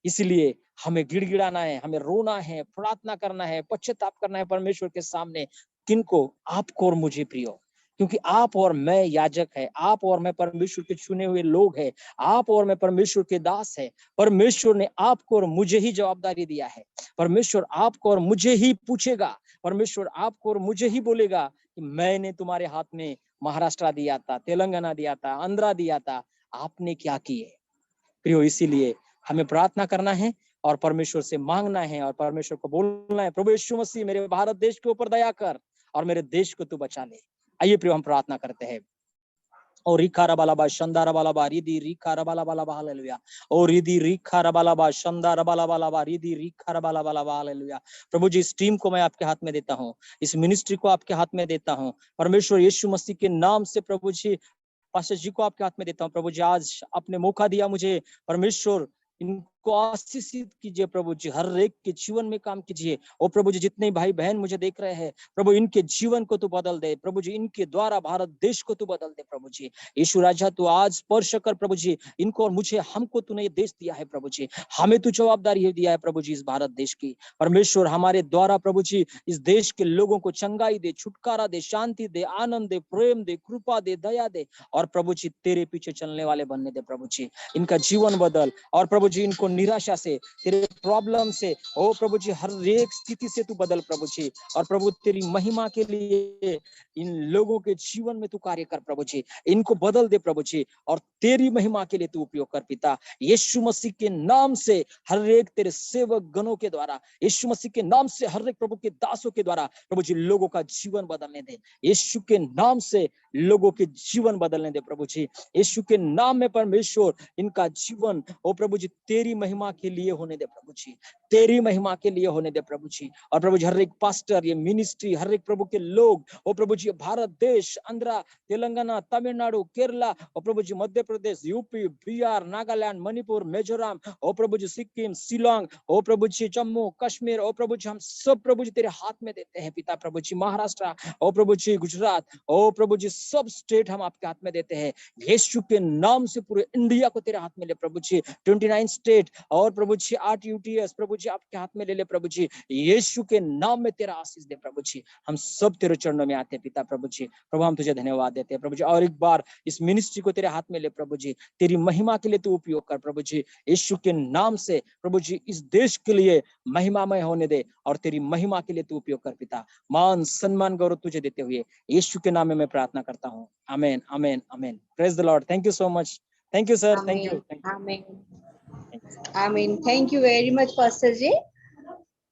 इसलिए हमें गिड़गिड़ाना है, हमें रोना है, प्रार्थना करना है, पश्चाताप करना है परमेश्वर के सामने। किनको? आपको और मुझे प्रियो। क्योंकि आप और मैं याजक है, आप और मैं परमेश्वर के चुने हुए लोग हैं, आप और मैं परमेश्वर के दास है। परमेश्वर ने आपको और मुझे ही जवाबदारी दिया है। परमेश्वर आपको और मुझे ही पूछेगा, परमेश्वर आपको और मुझे ही बोलेगा कि मैंने तुम्हारे हाथ में महाराष्ट्र दिया था, तेलंगाना दिया था, आंध्रा दिया था, आपने क्या किए? प्रियो, इसीलिए हमें प्रार्थना करना है और परमेश्वर से मांगना है और परमेश्वर को बोलना है, प्रभु यीशु मसीह मेरे भारत देश के ऊपर दया कर और मेरे देश को तू बचा ले। आइए प्रियो, हम प्रार्थना करते हैं। और रिखा रबालाबा शंदा रबालाबा रिदी रिखा रबालाबालाबा हालेलुया। और रिदी रिखा रबालाबा शंदा रबालाबालाबा रिदी रिखा रबालाबालाबा हालेलुया। प्रभु जी, इस टीम को मैं आपके हाथ में देता हूँ, इस मिनिस्ट्री को आपके हाथ में देता हूँ। परमेश्वर यीशु मसीह के नाम से प्रभु जी पास्टर जी को आपके हाथ में देता हूँ। प्रभु जी, आज आपने मौका दिया मुझे, परमेश्वर इनको आशीषित कीजिए प्रभु जी, हर एक के जीवन में काम कीजिए। और प्रभु जी, जितने भाई बहन मुझे देख रहे हैं प्रभु, इनके जीवन को तू बदल दे प्रभु जी, इनके द्वारा भारत देश को तू बदल दे प्रभु जी। यीशु राजा, तू आज स्पर्श कर प्रभु जी इनको और मुझे, हमको तूने ये देश दिया है प्रभु जी, हमें तू जवाबदारी दिया है प्रभु जी इस भारत देश की। परमेश्वर हमारे द्वारा प्रभु जी इस देश के लोगों को चंगाई दे, छुटकारा दे, शांति दे, आनंद दे, प्रेम दे, कृपा दे, दया दे। और प्रभु जी तेरे पीछे चलने वाले बनने दे प्रभु जी, इनका जीवन बदल। और प्रभु जी इनको निराशा से, तेरे प्रॉब्लम से, ओ प्रभु जी हर एक स्थिति से तू बदल प्रभु जी। और प्रभु तेरी महिमा के लिए इन लोगों के जीवन में तू कार्य कर प्रभु जी, इनको बदल दे प्रभु जी, और तेरी महिमा के लिए तू उपयोग कर पिता। यीशु मसीह के नाम से हर एक तेरे सेवक गणों के द्वारा, यीशु मसीह के नाम से हर एक प्रभु के दासों के द्वारा प्रभु जी लोगों का जीवन बदलने दे। यीशु के नाम से लोगों के जीवन बदलने दे प्रभु जी। यीशु के नाम में परमेश्वर इनका जीवन ओ प्रभु जी तेरी महिमा के लिए होने दे प्रभु जी, तेरी महिमा के लिए होने दे प्रभु जी। और प्रभु जी हर एक पास्टर, ये मिनिस्ट्री, हर एक प्रभु के लोग ओ प्रभु जी, भारत देश, आंध्रा, तेलंगाना, तमिलनाडु, केरला, ओ प्रभु जी मध्य प्रदेश, यूपी, बिहार, नागालैंड, मणिपुर, मिजोरम, ओ प्रभु जी सिक्किम, शिलोंग, ओ प्रभु जी जम्मू कश्मीर, ओ प्रभु जी हम सब प्रभु जी तेरे हाथ में देते हैं पिता। प्रभु जी महाराष्ट्र, ओ प्रभु जी गुजरात, ओ प्रभु जी सब स्टेट हम आपके हाथ में देते हैं। यीशु के नाम से पूरे इंडिया को तेरे हाथ में ले प्रभु जी, 29 स्टेट और प्रभु जी 8 UTS प्रभु जी आपके हाथ में ले ले प्रभु जी। यीशु के नाम में तेरा आशीष दे प्रभु जी। हम सब तेरे चरणों में आते हैं पिता प्रभु जी। प्रभु हम तुझे धन्यवाद देते हैं प्रभु जी, और एक बार इस मिनिस्ट्री को तेरे हाथ में ले प्रभु जी, तेरी महिमा के लिए तू उपयोग कर प्रभु जी। यीशु के नाम से प्रभु जी इस देश के लिए महिमामय होने दे और तेरी महिमा के लिए तू उपयोग कर पिता। मान सम्मान गौरव तुझे देते हुए यीशु के नाम में मैं प्रार्थना करता हूँ, आमेन आमेन आमेन। Praise the Lord. Thank you so much. Thank you sir, thank you. आमीन आमीन। Thank you very much pastor ji,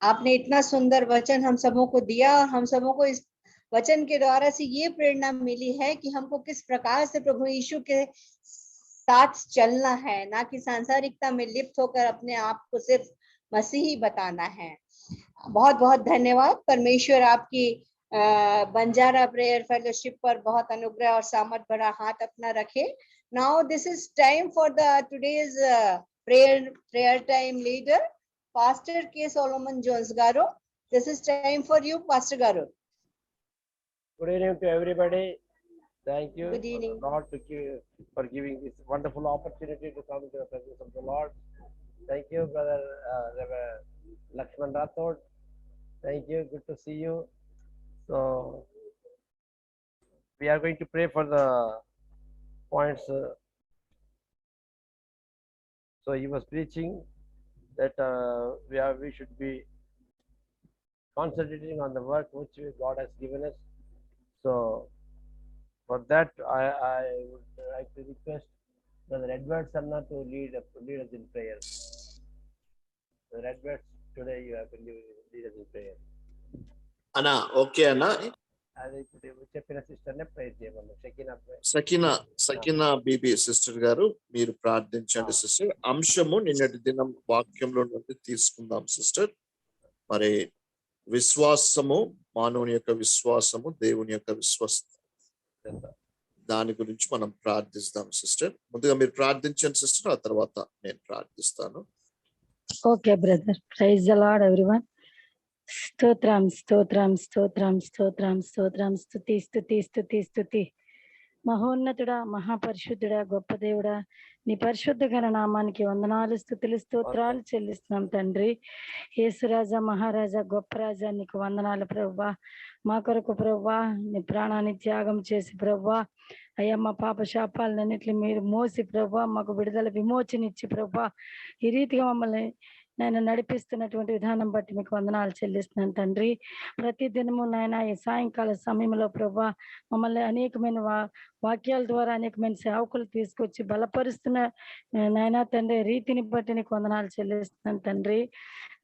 आपने इतना सुंदर वचन हम सबों को दिया और हम सबों को इस वचन के द्वारा से ये प्रेरणा मिली है कि हमको किस प्रकार से प्रभु यीशु के साथ चलना है, ना कि सांसारिकता में लिप्त होकर अपने आप को सिर्फ मसीही बताना है। बहुत बहुत धन्यवाद। परमेश्वर आपकी बंजारा प्रेयर फेलोशिप पर बहुत अनुग्रह और सामर्थ भरा हाथ अपना रखे। Now this is time for the today's prayer time leader Pastor K. Solomon Jones Garu. This is time for you, Pastor Garu. Good evening to everybody. Thank you, Good evening. Lord, for giving this wonderful opportunity to come to the presence of the Lord. Thank you, Brother Reverend Lakshman Rathod. Thank you. Good to see you. So, we are going to pray for the points. So, he was preaching that we should be concentrating on the work which God has given us. So, for that, I would like to request Brother Edward Sanna to lead us in prayer. Brother Edward, today you have to lead us in prayer. Anna, okay, Anna. అది ఇప్పుడు చెప్పిన సిస్టర్ నే ప్రేయర్ చేయమన్నాం. సకీనా బీబీ సిస్టర్ గారు మీరు ప్రార్థించండి సిస్టర్. అంశము నిన్నటి దినం వాక్యంలో నుండి తీసుకుందాం సిస్టర్. మరి విశ్వాసము, మానవుని యొక్క విశ్వాసము, దేవుని యొక్క విశ్వాసం, దాని గురించి మనం ప్రార్థిస్తాం సిస్టర్. ముందుగా మీరు ప్రార్థించండి సిస్టర్, ఆ తర్వాత నేను ప్రార్థిస్తాను. Okay brother. Praise the Lord everyone. స్తోత్రం స్తోత్రం స్తోత్రం స్తోత్రం స్తుతి స్తుతి స్తుతి స్తుతి. మహోన్నతుడా, మహాపరిశుద్ధుడా, గొప్ప దేవుడా, నీ పరిశుద్ధ ఘన నామానికి వందనాలు, స్తుతులు, స్తోత్రాలు చెల్లిస్తున్నాం తండ్రి. యేసురాజా, మహారాజా, గొప్ప రాజా, నీకు వందనాలు ప్రభువా. మా కొరకు ప్రభువా నీ ప్రాణాన్ని త్యాగం చేసి ప్రభువా అయ్యా మా పాప శాపాలన్నింటినీ మీరు మోసి ప్రభువా మాకు విడుదల విమోచన ఇచ్చి ప్రభువా ఈ రీతిగా మమ్మల్ని నేను నడిపిస్తున్నటువంటి విధానం బట్టి మీకు వందనాలు చెల్లిస్తున్నాను తండ్రి. ప్రతి దినము నాయన ఈ సాయంకాల సమయంలో ప్రభా మమ్మల్ని అనేకమైన వాక్యాల ద్వారా అనేకమైన సేవకులు తీసుకొచ్చి బలపరుస్తున్న నాయన తండ్రి రీతిని బట్టి నీకు వందనాలు చెల్లిస్తున్నాను తండ్రి.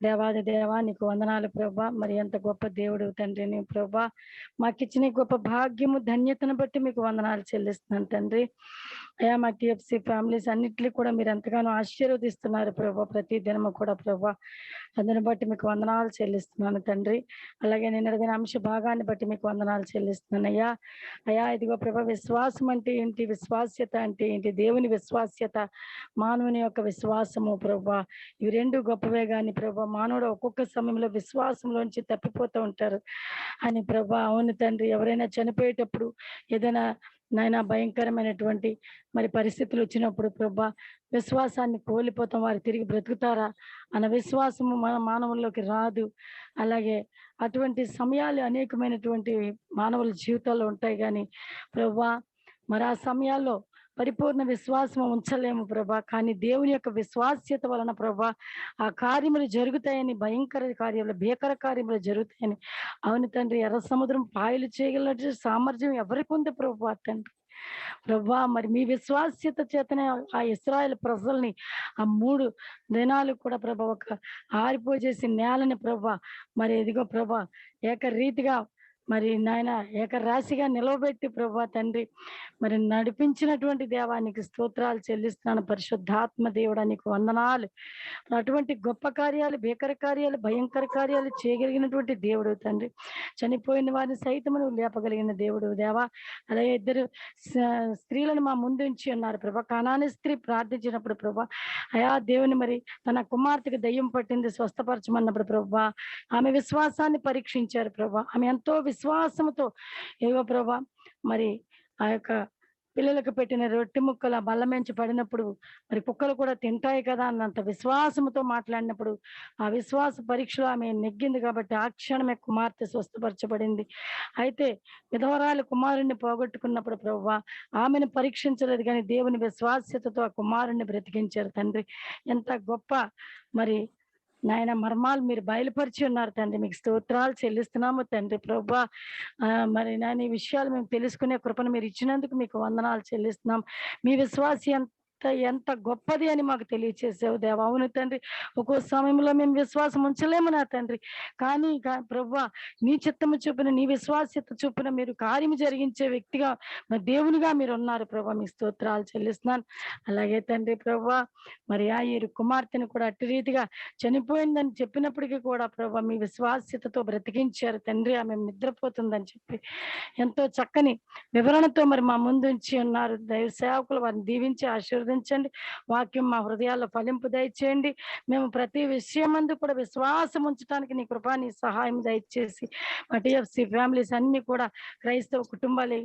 దేవాది దేవా నీకు వందనాలు ప్రభా. మరి ఎంత గొప్ప దేవుడు తండ్రి నీ ప్రభా. మాకు ఇచ్చిన గొప్ప భాగ్యము ధన్యతను బట్టి మీకు వందనాలు చెల్లిస్తున్నాను తండ్రి. అయా మా టిఎఫ్సి ఫ్యామిలీస్ అన్నిటినీ కూడా మీరు ఎంతగానో ఆశీర్వదిస్తున్నారు ప్రభా. ప్రతి దినము కూడా ప్రభా అందుని బట్టి మీకు వందనాలు చెల్లిస్తున్నాను తండ్రి. అలాగే నేను అడిగిన అంశ భాగాన్ని బట్టి మీకు వందనాలు చెల్లిస్తున్నాను అయ్యా. అయా ఇదిగో ప్రభా విశ్వాసం అంటే ఏంటి, విశ్వాస్యత అంటే ఏంటి, దేవుని విశ్వాస్యత, మానవుని యొక్క విశ్వాసము ప్రభా, ఇవి రెండు గొప్పవే కానీ ప్రభా మానవుడు ఒక్కొక్క సమయంలో విశ్వాసంలోంచి తప్పిపోతూ ఉంటారు అని ప్రభా. అవును తండ్రి, ఎవరైనా చనిపోయేటప్పుడు ఏదైనా నాయన భయంకరమైనటువంటి మరి పరిస్థితులు వచ్చినప్పుడు ప్రభా విశ్వాసాన్ని కోల్పోతాం, వారు తిరిగి బ్రతుకుతారా అన్న విశ్వాసము మన మానవుల్లోకి రాదు. అలాగే అటువంటి సమయాలు అనేకమైనటువంటి మానవుల జీవితాల్లో ఉంటాయి కానీ ప్రభా మరి ఆ సమయాల్లో పరిపూర్ణ విశ్వాసం ఉంచలేము ప్రభా. కానీ దేవుని యొక్క విశ్వాస్యత వలన ప్రభా ఆ కార్యములు జరుగుతాయని, భయంకర కార్యములు భీకర కార్యములు జరుగుతాయని. అవును తండ్రి, ఎర్ర సముద్రం పాయలు చేయగల సామర్థ్యం ఎవరికి ఉంది ప్రభా తండ్రి. ప్రభా మరి మీ విశ్వాస్యత చేతనే ఆ ఇశ్రాయేలు ప్రజల్ని ఆ 3 దినాలు కూడా ప్రభా ఒక ఆరిపోజేసి నేలని ప్రభా మరి ఎదిగో ప్రభా ఏకరీతిగా మరి నాయన ఏకరాశిగా నిలవబెట్టి ప్రభా తండ్రి మరి నడిపించినటువంటి దేవానికి స్తోత్రాలు చెల్లిస్తున్నాను. పరిశుద్ధాత్మ దేవుడా నీకు వందనాలు. అటువంటి గొప్ప కార్యాలు, భీకర కార్యాలు, భయంకర కార్యాలు చేయగలిగినటువంటి దేవుడు తండ్రి. చనిపోయిన వారిని సైతం నువ్వు లేపగలిగిన దేవుడు దేవా. అలాగే 2 స్త్రీలను మా ముందు ఉంచి ఉన్నారు ప్రభా. కనాని స్త్రీ ప్రార్థించినప్పుడు ప్రభా అయా దేవుని మరి తన కుమార్తెకు దయ్యం పట్టింది స్వస్థపరచమన్నప్పుడు ప్రభా ఆమె విశ్వాసాన్ని పరీక్షించారు ప్రభా. ఆమె ఎంతో విశ్వాసంతో ఏవో ప్రభా మరి ఆ యొక్క పిల్లలకు పెట్టిన రొట్టె ముక్కల బల్లమెంచి పడినప్పుడు మరి కుక్కలు కూడా తింటాయి కదా అన్నంత విశ్వాసంతో మాట్లాడినప్పుడు ఆ విశ్వాస పరీక్షలో ఆమె నెగ్గింది కాబట్టి ఆ క్షణమే కుమార్తె స్వస్థపరచబడింది. అయితే విధవరాలు కుమారుణ్ణి పోగొట్టుకున్నప్పుడు ప్రభువా ఆమెను పరీక్షించలేదు కానీ దేవుని విశ్వాస్యతతో ఆ కుమారుణ్ణి బ్రతికించారు తండ్రి. ఎంత గొప్ప మరి నాయన మర్మాలు మీరు బయలుపరిచి ఉన్నారు తండ్రి. మీకు స్తోత్రాలు చెల్లిస్తున్నాము తండ్రి ప్రభా. మరి నాయన ఈ విషయాలు మేము తెలుసుకునే కృపను మీరు ఇచ్చినందుకు మీకు వందనాలు చెల్లిస్తున్నాం. మీ విశ్వాసం ఎంత గొప్పది అని మాకు తెలియచేసావు దేవా. అవును తండ్రి, ఒక్కో సమయంలో మేము విశ్వాసం ఉంచలేము నా తండ్రి. కానీ ప్రభువా నీ చిత్తము చొప్పున, నీ విశ్వాస్యత చొప్పున మీరు కార్యము జరిగించే వ్యక్తిగా మరి దేవునిగా మీరు ఉన్నారు ప్రభా. మీ స్తోత్రాలు చెల్లిస్తున్నాను. అలాగే తండ్రి ప్రభువా మరి ఆ ఈ కుమార్తెను కూడా అట్టి రీతిగా చనిపోయిందని చెప్పినప్పటికీ కూడా ప్రభా మీ విశ్వాస్యతతో బ్రతికించారు తండ్రి. ఆమె నిద్రపోతుందని చెప్పి ఎంతో చక్కని వివరణతో మరి మా ముందుంచి ఉన్నారు దైవ సేవకులు. వారిని దీవించి ఆశీర్వదించండి. వాక్యం మా హృదయాల్లో ఫలింపు దయచేయండి. మేము ప్రతి విషయం మందు కూడా విశ్వాసం ఉంచడానికి నీ కృపా, నీ సహాయం దయచేసి మా టిఎఫ్సి ఫ్యామిలీస్ అన్ని కూడా క్రైస్తవ కుటుంబాలు,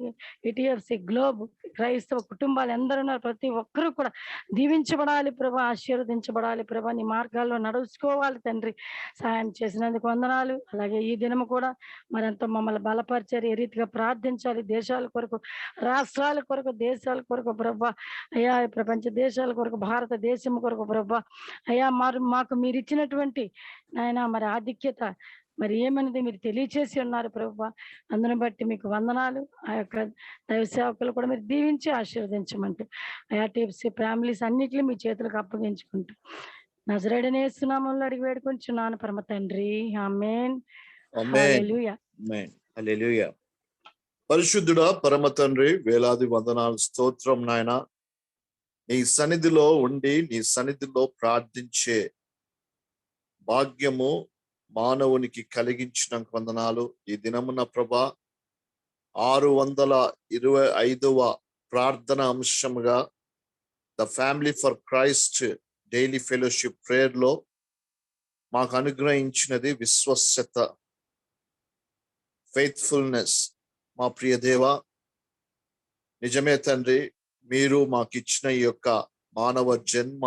టిఎఫ్సి గ్లోబ్ క్రైస్తవ కుటుంబాలు ఎందరూ ప్రతి ఒక్కరూ కూడా దీవించబడాలి ప్రభా, ఆశీర్వదించబడాలి ప్రభా. నీ మార్గాల్లో నడుచుకోవాలి తండ్రి. సహాయం చేసినందుకు వందనాలు. అలాగే ఈ దినము కూడా మరెంతో మమ్మల్ని బలపరిచారు. ఏ రీతిగా ప్రార్థించాలి దేశాల కొరకు, రాష్ట్రాల కొరకు, దేశాల కొరకు ప్రభా అయ్యా, ప్రపంచ దేశాల కొరకు, భారతదేశం కొరకు ప్రభా అయ్యా మాకు మీరు ఇచ్చినటువంటి నాయన మరి ఆధిక్యత మరి ఏమన్నది మీరు తెలియచేసి ఉన్నారు ప్రభా. అందుని బట్టి మీకు వందనాలు. ఆ యొక్క దైవ సేవకులు కూడా మీరు దీవించి ఆశీర్వదించమంటూ అయా టిఎఫ్సి ఫ్యామిలీస్ అన్నిటిని మీ చేతులకు అప్పగించుకుంటూ నజరేయుడైన యేసు నామములో అడిగి వేడుకొంచున్నాను పరమ తండ్రి. ఆమేన్. హల్లెలూయా. హల్లెలూయా. పరిశుద్ధుడా పరమ తండ్రి, వేలాది వందనాలు, స్తోత్రం నాయన. నీ సన్నిధిలో ఉండి నీ సన్నిధిలో ప్రార్థించే భాగ్యము మానవునికి కలిగించిన వందనాలు. ఈ దినమున ప్రభా 625వ ప్రార్థన అంశముగా the family for Christ daily fellowship prayer లో మాకు అనుగ్రహించినది విశ్వస్యత, ఫెయిత్ఫుల్నెస్. మా ప్రియ దేవ, నిజమే తండ్రి, మీరు మాకు ఇచ్చిన ఈ యొక్క మానవ జన్మ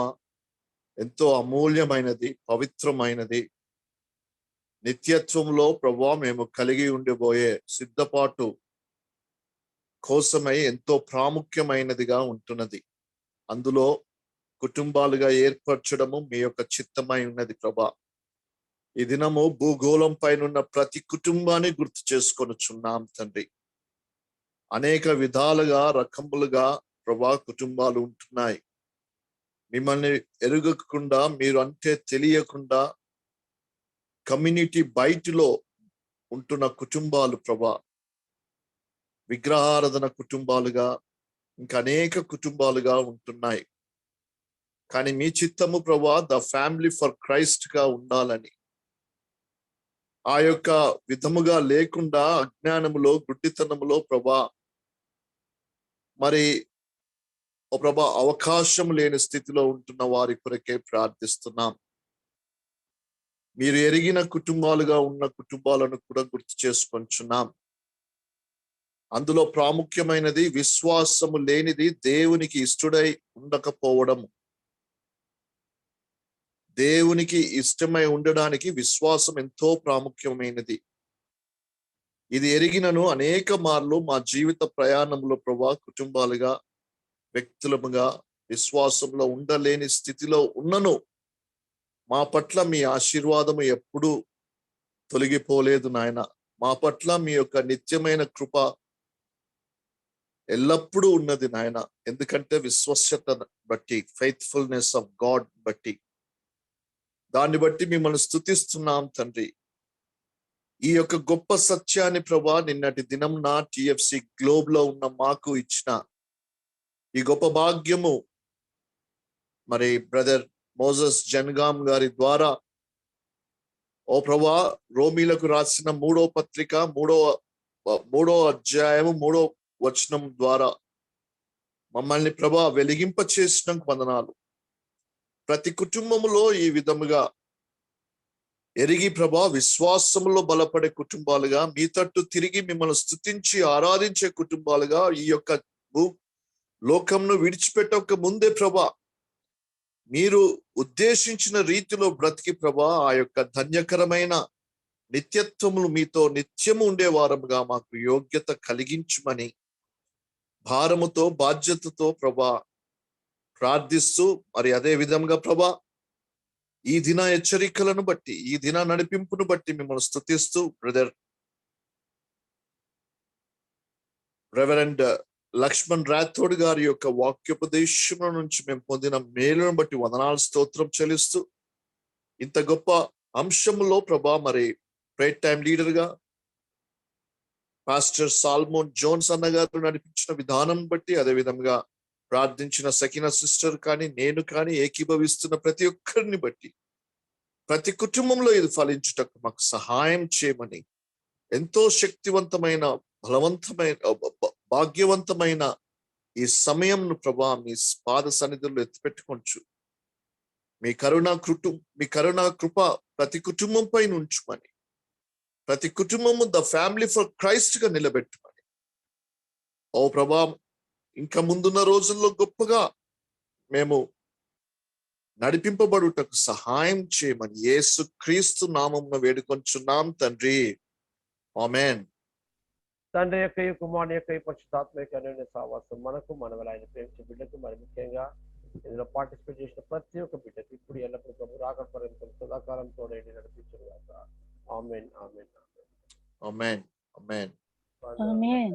ఎంతో అమూల్యమైనది, పవిత్రమైనది. నిత్యత్వంలో ప్రభువా మేము కలిగి ఉండబోయే సిద్ధపాటు కోసమై ఎంతో ప్రాముఖ్యమైనదిగా ఉంటున్నది. అందులో కుటుంబాలుగా ఏర్పరచడము మీ యొక్క చిత్తమై ఉన్నది ప్రభా. ఈ దినము భూగోళం పైన ఉన్న ప్రతి కుటుంబాన్ని గుర్తు చేసుకొనుచున్నాం తండ్రి. అనేక విధాలుగా రకములుగా ప్రభా కుటుంబాలు ఉంటున్నాయి. మిమ్మల్ని ఎరుగకుండా, మీరు అంటే తెలియకుండా కమ్యూనిటీ బయటిలో ఉంటున్న కుటుంబాలు ప్రభా, విగ్రహారాధన కుటుంబాలుగా, ఇంకా అనేక కుటుంబాలుగా ఉంటున్నాయి. కానీ మీ చిత్తము ప్రభా ద ఫ్యామిలీ ఫర్ క్రైస్ట్ గా ఉండాలని, ఆ యొక్క విధముగా లేకుండా అజ్ఞానములో, గుడ్డితనములో ప్రభా మరి ఓ ప్రభా అవకాశం లేని స్థితిలో ఉంటున్న వారి కొరకే ప్రార్థిస్తున్నాం. మీరు ఎరిగిన కుటుంబాలుగా ఉన్న కుటుంబాలను కూడా గుర్తు చేసుకొంచున్నాం. అందులో ప్రాముఖ్యమైనది విశ్వాసము లేనిది దేవునికి ఇష్టడై ఉండకపోవడం. దేవునికి ఇష్టమై ఉండడానికి విశ్వాసం ఎంతో ప్రాముఖ్యమైనది. ఇది ఎరిగినను అనేక మార్లు మా జీవిత ప్రయాణంలో ప్రభా కుటుంబాలుగా, వ్యక్తులముగా విశ్వాసంలో ఉండలేని స్థితిలో ఉన్నను మా పట్ల మీ ఆశీర్వాదము ఎప్పుడూ తొలగిపోలేదు నాయన. మా పట్ల మీ యొక్క నిత్యమైన కృప ఎల్లప్పుడూ ఉన్నది నాయన. ఎందుకంటే విశ్వస్యత బట్టి, ఫెయిత్ఫుల్నెస్ ఆఫ్ గాడ్ బట్టి, దాన్ని బట్టి మిమ్మల్ని స్తుతిస్తున్నాం తండ్రి. ఈ యొక్క గొప్ప సత్యాన్ని ప్రభా నిన్నటి దినం నా టిఎఫ్సి గ్లోబ్ లో ఉన్న మాకు ఇచ్చిన ఈ గొప్ప భాగ్యము మరి బ్రదర్ మోజస్ జన్గామ్ గారి ద్వారా, ఓ ప్రభా రోమీలకు రాసిన 3వ పత్రిక 3వ అధ్యాయము 3వ వచనం ద్వారా మమ్మల్ని ప్రభా వెలిగింప చేసిన వందనాలు. ప్రతి కుటుంబములో ఈ విధముగా ఎరిగి ప్రభా విశ్వాసములో బలపడే కుటుంబాలుగా, మీ తట్టు తిరిగి మిమ్మల్ని స్తుతించి ఆరాధించే కుటుంబాలుగా, ఈ యొక్క లోకంను విడిచిపెట్టక ముందే ప్రభా మీరు ఉద్దేశించిన రీతిలో బ్రతికి ప్రభా ఆ యొక్క ధన్యకరమైన నిత్యత్వములు మీతో నిత్యము ఉండే వారముగా మాకు యోగ్యత కలిగించమని భారముతో, బాధ్యతతో ప్రభా ప్రార్థిస్తూ, మరి అదే విధంగా ప్రభా ఈ దిన హెచ్చరికలను బట్టి, ఈ దిన నడిపింపును బట్టి మిమ్మల్ని స్తుతిస్తూ, బ్రదర్ రెవరెండ్ లక్ష్మణ్ రాథోడ్ గారి యొక్క వాక్యోపదేశం నుంచి మేము పొందిన మేలును బట్టి వందనాలు, స్తోత్రం చెల్లిస్తూ, ఇంత గొప్ప అంశంలో ప్రభా మరి ప్రేయర్ టైం లీడర్ గా పాస్టర్ సాల్మోన్ జోన్స్ అన్న గారు నడిపించిన విధానం బట్టి, అదే విధంగా ప్రార్థించిన సకినా సిస్టర్ కానీ, నేను కానీ ఏకీభవిస్తున్న ప్రతి ఒక్కరిని బట్టి, ప్రతి కుటుంబంలో ఇది ఫలించుటకు మాకు సహాయం చేయమని, ఎంతో శక్తివంతమైన, బలవంతమైన, భాగ్యవంతమైన ఈ సమయంను ప్రభా మీ పాద సన్నిధుల్లో ఎత్తిపెట్టుకొంచు. మీ కరుణా కృప ప్రతి కుటుంబం పైన ఉంచుమని, ప్రతి కుటుంబము ద ఫ్యామిలీ ఫర్ క్రైస్ట్ గా నిలబెట్టుమని, ఓ ప్రభా ఇంకా ముందున్న రోజుల్లో గొప్పగా మేము నడిపింపబడుటకు సహాయం చేయమని యేసు క్రీస్తు నామమున వేడుకొంచున్నాం తండ్రి, ఆమేన్. తండ్రి యొక్క కుమారుని యొక్క పరిశుద్ధాత్మ యొక్క అన్యోన్య సహవాసం మనకు, మన ఆయన ప్రేమించే బిడ్డకు, మరి ముఖ్యంగా ఇందులో పార్టిసిపేట్ చేసిన ప్రతి ఒక్క బిడ్డకు ఇప్పుడు ఎల్లప్పుడూ ప్రభు రాక పర్యంతం సదాకాలం తోడేండి నడిపించుగాక. ఆమేన్, ఆమేన్, ఆమేన్, ఆమేన్. ఆమేన్.